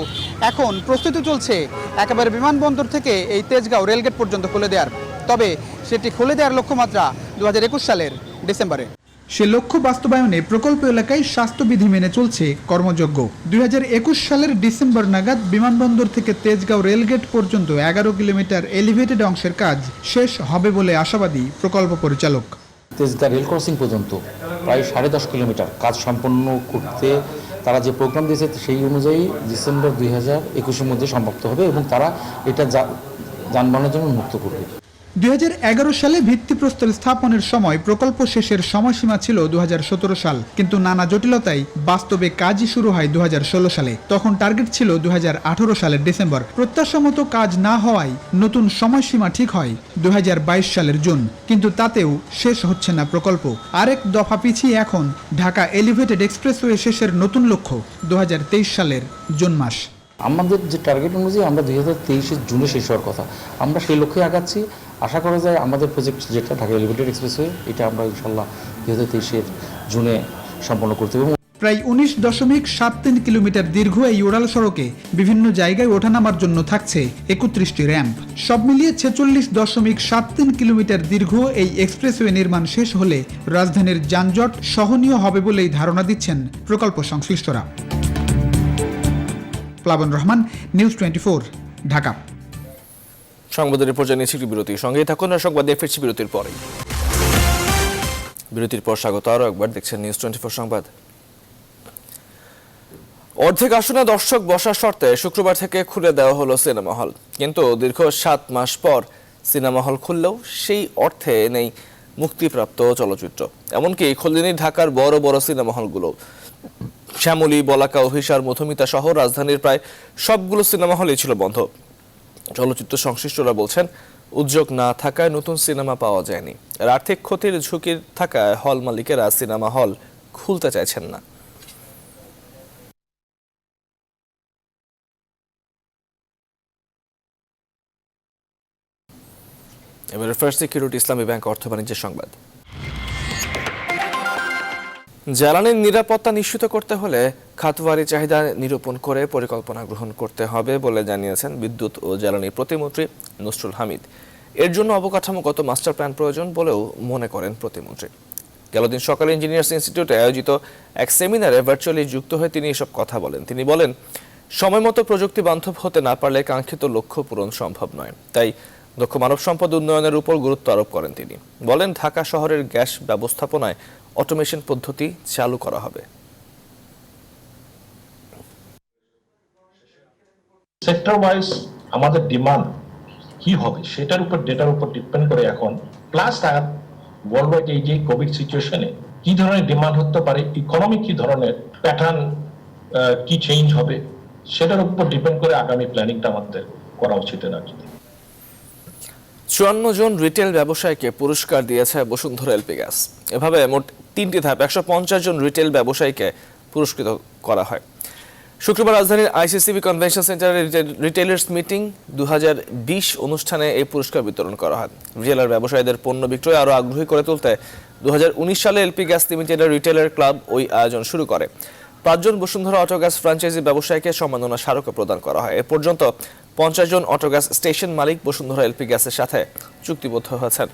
এখন প্রস্তুতি চলছে একেবারে বিমানবন্দর থেকে এই তেজগাঁও রেলগেট পর্যন্ত খুলে দেওয়ার। তবে সেটি খুলে দেওয়ার লক্ষ্যমাত্রা 2021 সালের ডিসেম্বরে। সে লক্ষ্য বাস্তবায়নে প্রকল্প এলাকায় স্বাস্থ্যবিধি মেনে চলছে কর্মযজ্ঞ। 2021 সালের ডিসেম্বর নাগাদ বিমানবন্দর থেকে তেজগাঁও রেলগেট পর্যন্ত 11 কিলোমিটার এলিভেটেড অংশের কাজ শেষ হবে বলে আশাবাদী প্রকল্প পরিচালক। তেজগাঁও রেল ক্রসিং পর্যন্ত প্রায় 10.5 কিলোমিটার কাজ সম্পন্ন করতে তারা যে প্রোগ্রাম দিয়েছে সেই অনুযায়ী ডিসেম্বর 2021-এর মধ্যে সমাপ্ত হবে এবং তারা এটা যানবাহনের জন্য মুক্ত করবে। 2011 সালে ভিত্তিপ্রস্তর স্থাপনের সময় প্রকল্প শেষের সময়সীমা ছিল 2017 সাল, কিন্তু নানা জটিলতায় বাস্তবে কাজই শুরু হয় 2016 সালে। তখন টার্গেট ছিল 2018 সালের ডিসেম্বর। প্রত্যাশা মতো কাজ না হওয়ায় নতুন সময়সীমা ঠিক হয় 2022 সালের জুন, কিন্তু তাতেও শেষ হচ্ছে না প্রকল্প। আরেক দফা পিছিয়ে এখন ঢাকা এলিভেটেড এক্সপ্রেসওয়ে শেষের নতুন লক্ষ্য 2023 সালের জুন মাস। আমাদের যে টার্গেট অনুযায়ী আমরা 2023 জুনে শেষ হওয়ার কথা, আমরা সেই লক্ষ্যে আগাচ্ছি। আশা করা যায় আমাদের প্রজেক্ট যেটা ঢাকা এলিভেটেড এক্সপ্রেসওয়ে, এটা আমরা ইনশাল্লাহ 2023 জুনে সম্পন্ন করতে হবে। প্রায় 19.73 কিলোমিটার দীর্ঘ এই উড়াল সড়কে বিভিন্ন জায়গায় ওঠানামার জন্য থাকছে 31টি র্যাম্প। সব মিলিয়ে 46.73 কিলোমিটার দীর্ঘ এই এক্সপ্রেসওয়ে নির্মাণ শেষ হলে রাজধানীর যানজট সহনীয় হবে বলেই ধারণা দিচ্ছেন প্রকল্প সংশ্লিষ্টরা। প্লাবন রহমান, নিউজ 24, ঢাকা। সংবাদের রিপোর্ট জানিয়েছি বিরতির সঙ্গেই থাকুন আর সংবাদে ফিরছি বিরতির পরেই। বিরতির পর স্বাগত আরও একবার দেখছেন নিউজ 24 সংবাদ। অর্ধেক আসনে দর্শক বসার শর্তে শুক্রবার থেকে খুলে দেওয়া হলো সিনেমা হল, কিন্তু দীর্ঘ 7 মাস পর সিনেমা হল খুললেও সেই অর্থে নেই মুক্তিপ্রাপ্ত চলচ্চিত্র। এমনকি খুলেনি ঢাকার বড় বড় সিনেমা হলগুলো। শ্যামলী, বলাকা, অভিসার, মধুমিতা সহ রাজধানীর প্রায় সবগুলো সিনেমা হলই ছিল বন্ধ। চলচ্চিত্র সংশ্লিষ্টরা বলছেন, উদ্যোগ না থাকায় নতুন সিনেমা পাওয়া যায়নি। আর আর্থিক ক্ষতির ঝুঁকি থাকায় হল মালিকেরা সিনেমা হল খুলতে চাইছেন না। এবারে ফার্স্ট সিকিউরিটি ইসলামী ব্যাংক অর্থ বাণিজ্যের সংবাদ। জ্বালানির নিরাপত্তা নিশ্চিত করতে হলে খাতওয়ারি চাহিদা নিরূপণ করে পরিকল্পনা গ্রহণ করতে হবে বলে জানিয়েছেন বিদ্যুৎ ও জ্বালানি প্রতিমন্ত্রী নসরুল হামিদ। এর জন্য অবকাঠামোগত মাস্টার প্ল্যান প্রয়োজন বলেও মনে করেন প্রতিমন্ত্রী। গেল দিন সকালে ইঞ্জিনিয়ার্স ইনস্টিটিউটে আয়োজিত এক সেমিনারে ভার্চুয়ালি যুক্ত হয়ে তিনি এসব কথা বলেন। তিনি বলেন, সময়মতো প্রযুক্তি বান্ধব হতে না পারলে কাঙ্ক্ষিত লক্ষ্য পূরণ সম্ভব নয়। তাই দক্ষ মানব সম্পদ উন্নয়নের উপর গুরুত্ব আরোপ করেন তিনি। বলেন, ঢাকা শহরের গ্যাস ব্যবস্থাপনায় অটোমেশন পদ্ধতি চালু করা হবে। সেক্টর ওয়াইজ আমাদের ডিমান্ড কি হবে সেটার উপর, ডেটার উপর ডিপেন্ড করে এখন, প্লাস আর ওয়ার্ল্ড ওয়াইড এই যে কোভিড সিচুয়েশনে কি ধরনের ডিমান্ড হতে পারে, ইকোনমিক কি ধরনের প্যাটার্ন কি চেঞ্জ হবে, সেটার উপর ডিপেন্ড করে আগামী প্ল্যানিংটা আমাদের করা উচিত না। 54 জন রিটেল ব্যবসায়ীকে পুরস্কার দিয়েছে বসুন্ধরা এলপি গ্যাস। এভাবে মোট 3টি ধাপ 150 জন রিটেল ব্যবসায়ীকে পুরস্কৃত করা হয়। শুক্রবার রাজধানীর আইসিসিবি কনভেনশন সেন্টারে রিটেলার্স মিটিং 2020 অনুষ্ঠানে এই পুরস্কার বিতরণ করা হয়। রিটেলার ব্যবসায়ীদের পণ্য বিক্রয় আরও আগ্রহী করে তুলতে 2019 সালে এলপি গ্যাস লিমিটেডের রিটেলার ক্লাব ওই আয়োজন শুরু করে। 5 জন বসুন্ধরা অটোগ্যাস ফ্র্যাঞ্চাইজি ব্যবসায়ীকে সম্মাননা স্মারকও প্রদান করা হয়। এ পর্যন্ত 50 জন অটোগ্যাস স্টেশন মালিক বসুন্ধরা এলপি গ্যাসের সাথে চুক্তিবদ্ধ হয়েছেন।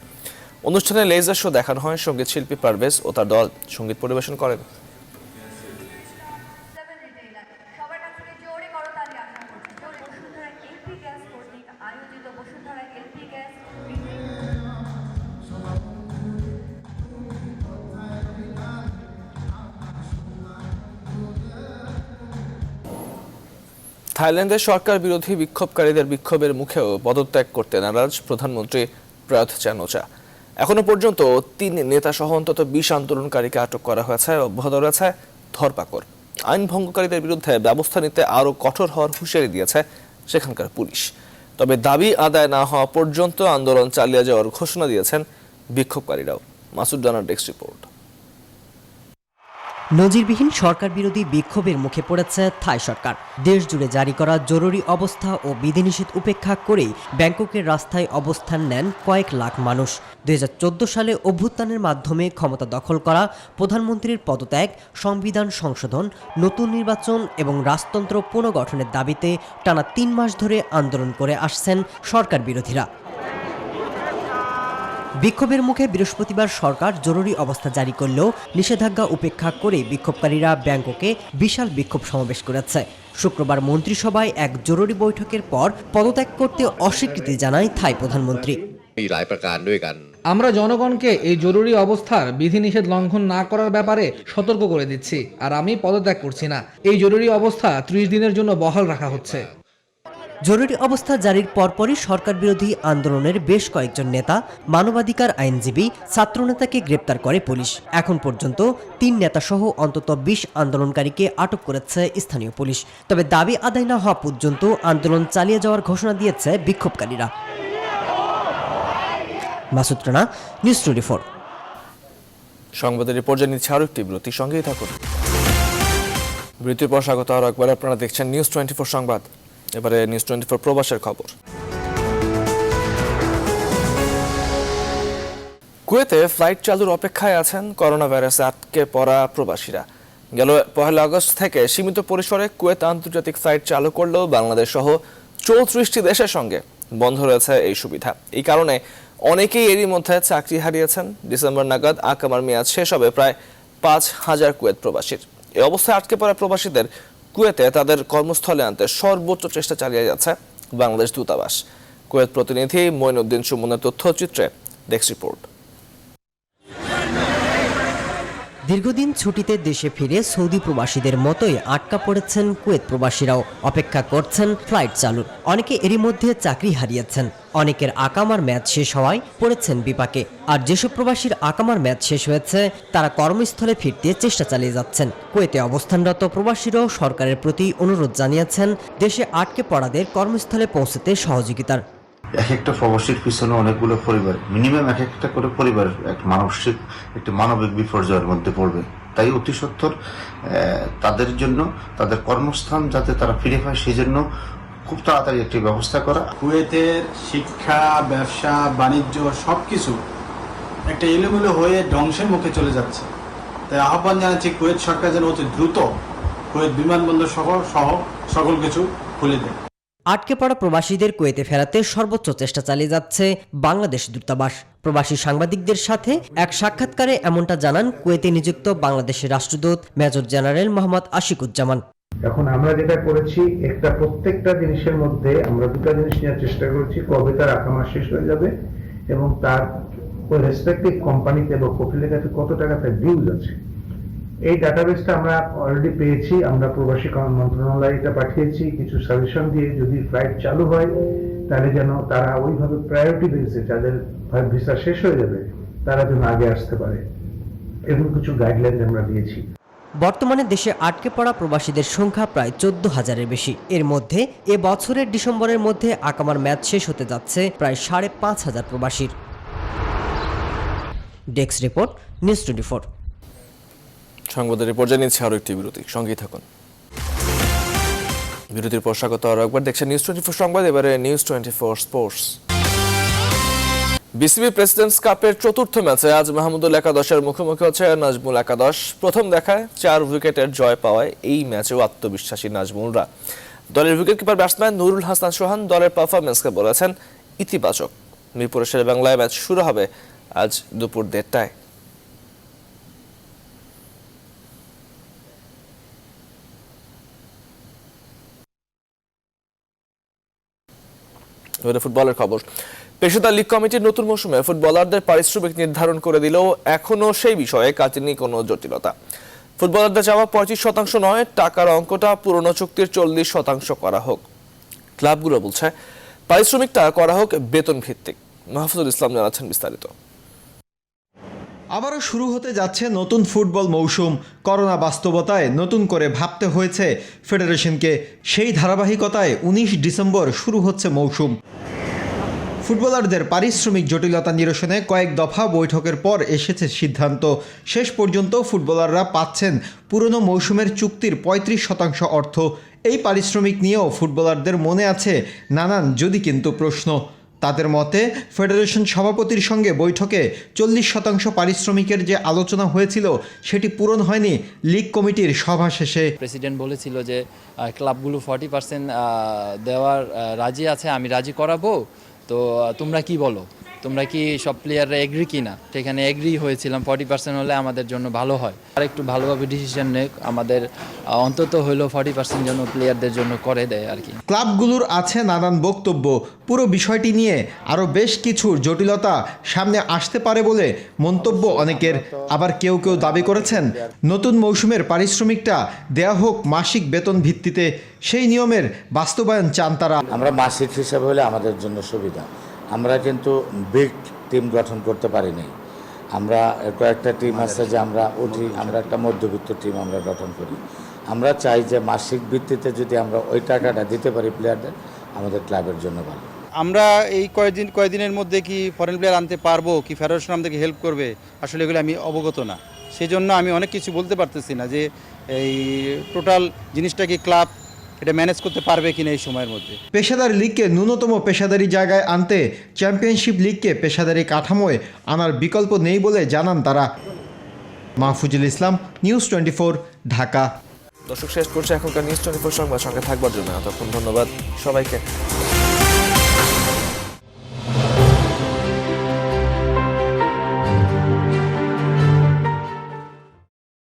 অনুষ্ঠানে লেজার শো দেখানো হয়। সঙ্গীত শিল্পী পারভেজ ও তার দল সঙ্গীত পরিবেশন করেন। থাইল্যান্ডে সরকার বিরোধী বিক্ষোভকারীদের বিক্ষোভের মুখেও পদত্যাগ করতে নারাজ প্রধানমন্ত্রী প্রায়ুথ চান-ও-চা। এখনো পর্যন্ত 3 নেতা সহ অন্তত 20 আন্দোলনকারীকে আটক করা হয়েছে। অব্যাহত রয়েছে ধরপাকড়। আইন ভঙ্গকারীদের বিরুদ্ধে ব্যবস্থা নিতে আরও কঠোর হওয়ার হুঁশিয়ারি দিয়েছে সেখানকার পুলিশ। তবে দাবি আদায় না হওয়া পর্যন্ত আন্দোলন চালিয়ে যাওয়ার ঘোষণা দিয়েছেন বিক্ষোভকারীরাও। মাসুদ রানার ডেস্ক রিপোর্ট। নজিরবিহীন সরকার বিরোধী বিক্ষোভের মুখে পড়েছে থাই সরকার। দেশ জুড়ে জারি করা জরুরি অবস্থা ও বিধিনিষেধ উপেক্ষা করেই ব্যাংককের রাস্তায় অবস্থান নেন কয়েক লাখ মানুষ। 2014 সালে অভ্যুত্থানের মাধ্যমে ক্ষমতা দখল করা প্রধানমন্ত্রীর পদত্যাগ, সংবিধান সংশোধন, নতুন নির্বাচন এবং রাজতন্ত্র পুনর্গঠনের দাবিতে টানা 3 মাস ধরে আন্দোলন করে আসছেন সরকার বিরোধীরা। বিক্ষোভের মুখে বৃহস্পতিবার সরকার জরুরি অবস্থা জারি করলেও নিষেধাজ্ঞা উপেক্ষা করে বিক্ষোভকারীরা ব্যাংককে বিশাল বিক্ষোভ সমাবেশ করেছে। শুক্রবার মন্ত্রিসভায় এক জরুরি বৈঠকের পর পদত্যাগ করতে অস্বীকৃতি জানায় থাই প্রধানমন্ত্রী। আমরা জনগণকে এই জরুরি অবস্থার বিধিনিষেধ লঙ্ঘন না করার ব্যাপারে সতর্ক করে দিচ্ছি, আর আমি পদত্যাগ করছি না। এই জরুরি অবস্থা 30 দিনের জন্য বহাল রাখা হচ্ছে। জরুরি অবস্থা জারির পরপরই সরকার বিরোধী আন্দোলনের বেশ কয়েকজন নেতা, মানবাধিকার আইনজীবী, ছাত্রনেতাকে গ্রেপ্তার করে পুলিশ। এখন পর্যন্ত 3 নেতাসহ অন্তত 20 আন্দোলনকারীকে আটক করেছে স্থানীয় পুলিশ। তবে দাবি আদায় না হওয়া পর্যন্ত আন্দোলন চালিয়ে যাওয়ার ঘোষণা দিয়েছে বিক্ষোভকারীরা। মাসুদ রানা, নিউজ 24। সংবাদের রিপোর্ট জানিয়েছে আরও একটি বিরতির সঙ্গেই থাকুন। বিরতির পর স্বাগত আরও একবার। আপনারা দেখছেন নিউজ 24 সংবাদ। এবারে নিউজ 24 প্রবাসের খবর। কুয়েতে ফ্লাইট চালুর অপেক্ষায় আছেন করোনা ভাইরাসে আটকে পড়া প্রবাসীরা। গেল 1 আগস্ট থেকে সীমিত পরিসরে কুয়েত আন্তর্জাতিক ফ্লাইট চালু করলেও বাংলাদেশ সহ 34টি দেশের সঙ্গে বন্ধ রয়েছে এই সুবিধা। এই কারণে অনেকেই এরই মধ্যে চাকরি হারিয়েছেন। ডিসেম্বর নাগাদ আকামার মেয়াদ শেষ হবে প্রায় 5,000 কুয়েত প্রবাসীর। এই অবস্থায় আটকে পড়া প্রবাসীদের কুয়েতে তাদের কর্মস্থলে আনতে সর্বোচ্চ চেষ্টা চালিয়ে যাচ্ছে বাংলাদেশ দূতাবাস। কুয়েত প্রতিনিধি মঈনুদ্দিন সুমনের তথ্যচিত্রে ডেস্ক রিপোর্ট। দীর্ঘদিন ছুটিতে দেশে ফিরে সৌদি প্রবাসীদের মতোই আটকা পড়েছেন কুয়েত প্রবাসীরাও। অপেক্ষা করছেন ফ্লাইট চালুর। অনেকে এরই মধ্যে চাকরি হারিয়েছেন, অনেকের আকামার মেয়াদ শেষ হওয়ায় পড়েছেন বিপাকে। আর যেসব প্রবাসীর আকামার মেয়াদ শেষ হয়েছে তারা কর্মস্থলে ফিরতে চেষ্টা চালিয়ে যাচ্ছেন। কুয়েতে অবস্থানরত প্রবাসীরাও সরকারের প্রতি অনুরোধ জানিয়েছেন দেশে আটকে পড়াদের কর্মস্থলে পৌঁছতে সহযোগিতার। এক একটা প্রবাসীর পিছনে অনেকগুলো পরিবার, মিনিমাম এক একটা করে পরিবার এক মানসিক একটি মানবিক বিপর্যয়ের মধ্যে পড়বে। তাই অতি সত্বর তাদের জন্য তাদের কর্মস্থান যাতে তারা ফিরে পায় সেই জন্য খুব তাড়াতাড়ি একটি ব্যবস্থা করা। কুয়েতের শিক্ষা, ব্যবসা, বাণিজ্য সবকিছু একটা এলোমেলো হয়ে ধ্বংসের মুখে চলে যাচ্ছে। তাই আহ্বান জানাচ্ছি কুয়েত সরকার যেন অতি দ্রুত কুয়েত বিমানবন্দর সহ সকল কিছু খুলে দেয়। আটকে পড়া প্রবাসীদের কুয়েতে ফেরাতে সর্বোচ্চ চেষ্টা চালিয়ে যাচ্ছে বাংলাদেশ দূতাবাস। প্রবাসী সাংবাদিকদের সাথে এক সাক্ষাৎকারে এমনটা জানান কুয়েতে নিযুক্ত বাংলাদেশের রাষ্ট্রদূত মেজর জেনারেল মোহাম্মদ আশিকুজ্জামান। এখন আমরা যেটা করেছি, প্রত্যেকটা জিনিসের মধ্যে আমরা দুটো জিনিস নেওয়ার চেষ্টা করেছি, কবে তার আকামা শেষ হয়ে যাবে এবং তার রেসপেক্টিভ কোম্পানিতে বা কফিলের কাছে কত টাকা তার ডিউজ আছে। এই ডাটাবেসটা আমরা অলরেডি পেয়েছি। আমরা প্রবাসী মন্ত্রণালয়ে এটা পাঠিয়েছি কিছু সাজেশন দিয়ে, যদি ফ্লাইট চালু হয় তাহলে যেন তারা ওইভাবে প্রায়োরিটি বেসে যাদের ভিসা শেষ হয়ে যাবে তারা যেন আগে আসতে পারে, এরকম কিছু গাইডলাইন আমরা দিয়েছি। বর্তমানে দেশে আটকে পড়া প্রবাসীদের সংখ্যা প্রায় 14,000-এর বেশি। এর মধ্যে এ বছরের ডিসেম্বরের মধ্যে আকামার মেয়াদ শেষ হতে যাচ্ছে প্রায় 5,500 প্রবাসীর। Desk report, news 24। সংবাদের রিপোর্ট জানিয়েছে আরও একটি বিরতি, সঙ্গেই থাকুন। বিরতির পর স্বাগত আরও একবার দেখছেন নিউজ 24 সংবাদ। এবারে নিউজ 24 স্পোর্টস। বিসিবি প্রেসিডেন্টস কাপের চতুর্থ ম্যাচে আজ মাহমুদুল একাদশের মুখোমুখি হচ্ছে নাজমুল একাদশ। প্রথম দেখায় 4 উইকেটের জয় পাওয়ায় এই ম্যাচেও আত্মবিশ্বাসী নাজমুলরা। দলের উইকেটকিপার ব্যাটসম্যান নুরুল হাসান সোহান দলের পারফরমেন্সকে বলেছেন ইতিবাচক। মিরপুরের শেরেবাংলায় ম্যাচ শুরু হবে আজ দুপুর 1:30টায়। ফুটবলের খবর। পেশাদার লীগ কমিটির নতুন মৌসুমে ফুটবলারদের পারিশ্রমিক নির্ধারণ করে দিলেও এখনো সেই বিষয়ে কাটেনি কোনো জটিলতা। ফুটবলারদের চাওয়া 25% নয়, টাকার অঙ্কটা পুরনো চুক্তির 40% করা হোক। ক্লাবগুলো বলছে পারিশ্রমিকটা করা হোক বেতন ভিত্তিক। মাহফুজুল ইসলাম জানাচ্ছেন বিস্তারিত। আবারও শুরু হতে যাচ্ছে নতুন ফুটবল মৌসুম। করোনা বাস্তবতায় নতুন করে ভাবতে হয়েছে ফেডারেশনকে। সেই ধারাবাহিকতায় 19 ডিসেম্বর শুরু হচ্ছে মৌসুম। ফুটবলারদের পারিশ্রমিক জটিলতা নিরসনে কয়েক দফা বৈঠকের পর এসেছে সিদ্ধান্ত। শেষ পর্যন্ত ফুটবলাররা পাচ্ছেন পুরনো মৌসুমের চুক্তির 35% অর্থ। এই পারিশ্রমিক নিয়েও ফুটবলারদের মনে আছে নানান যদি কিন্তু প্রশ্ন। তাদের মতে ফেডারেশন সভাপতির সঙ্গে বৈঠকে 40% পারিশ্রমিকের যে আলোচনা হয়েছিল সেটি পূরণ হয়নি লীগ কমিটির সভা শেষে। প্রেসিডেন্ট বলেছিল যে ক্লাবগুলো 40% দেওয়ার রাজি আছে, আমি রাজি করাবো, তো তোমরা কি বলো, তোমরা কি সব প্লেয়াররা এগ্রি কি না? সেখানে এগ্রি হয়েছিলাম 40% হলে আমাদের জন্য ভালো হয়। আর একটু ভালোভাবে ডিসিশন নেক, আমাদের অন্তত হলো 40% জন্য প্লেয়ারদের জন্য করে দেয় আর কি। ক্লাবগুলোর আছে নানান বক্তব্য। পুরো বিষয়টি নিয়ে আরও বেশ কিছু জটিলতা সামনে আসতে পারে বলে মন্তব্য অনেকের। আবার কেউ কেউ দাবি করেছেন নতুন মৌসুমের পারিশ্রমিকটা দেয়া হোক মাসিক বেতন ভিত্তিতে। সেই নিয়মের বাস্তবায়ন চান তারা। আমরা মাসিক হিসাবে হলে আমাদের জন্য সুবিধা। আমরা কিন্তু বিগ টিম গঠন করতে পারিনি। আমরা কয়েকটা টিম আছে যে আমরা একটা মধ্যবিত্ত টিম আমরা গঠন করি। আমরা চাই যে মাসিক ভিত্তিতে যদি আমরা ওই টাকাটা দিতে পারি প্লেয়ারদের, আমাদের ক্লাবের জন্য ভালো। আমরা এই কয়েকদিনের মধ্যে কি ফরেন প্লেয়ার আনতে পারবো, কি ফেডারেশন আমাদেরকে হেল্প করবে, আসলে এগুলো আমি অবগত না। সেই জন্য আমি অনেক কিছু বলতে পারতেছি না যে এই টোটাল জিনিসটা কি ক্লাব এটা ম্যানেজ করতে পারবে কিনা এই সময়ের মধ্যে। পেশাদার লীগকে ন্যূনতম পেশাদারি জায়গায় আনতে চ্যাম্পিয়নশিপ লীগকে পেশাদারি কাঠামোয় আনার বিকল্প নেই বলে জানান তারা। মাহফুজুল ইসলাম, নিউজ 24, ঢাকা। দর্শক, শেষ করছে এখনকার নিউজ 24 সংবাদ। সঙ্গে থাকবার জন্য এতক্ষণ ধন্যবাদ সবাইকে।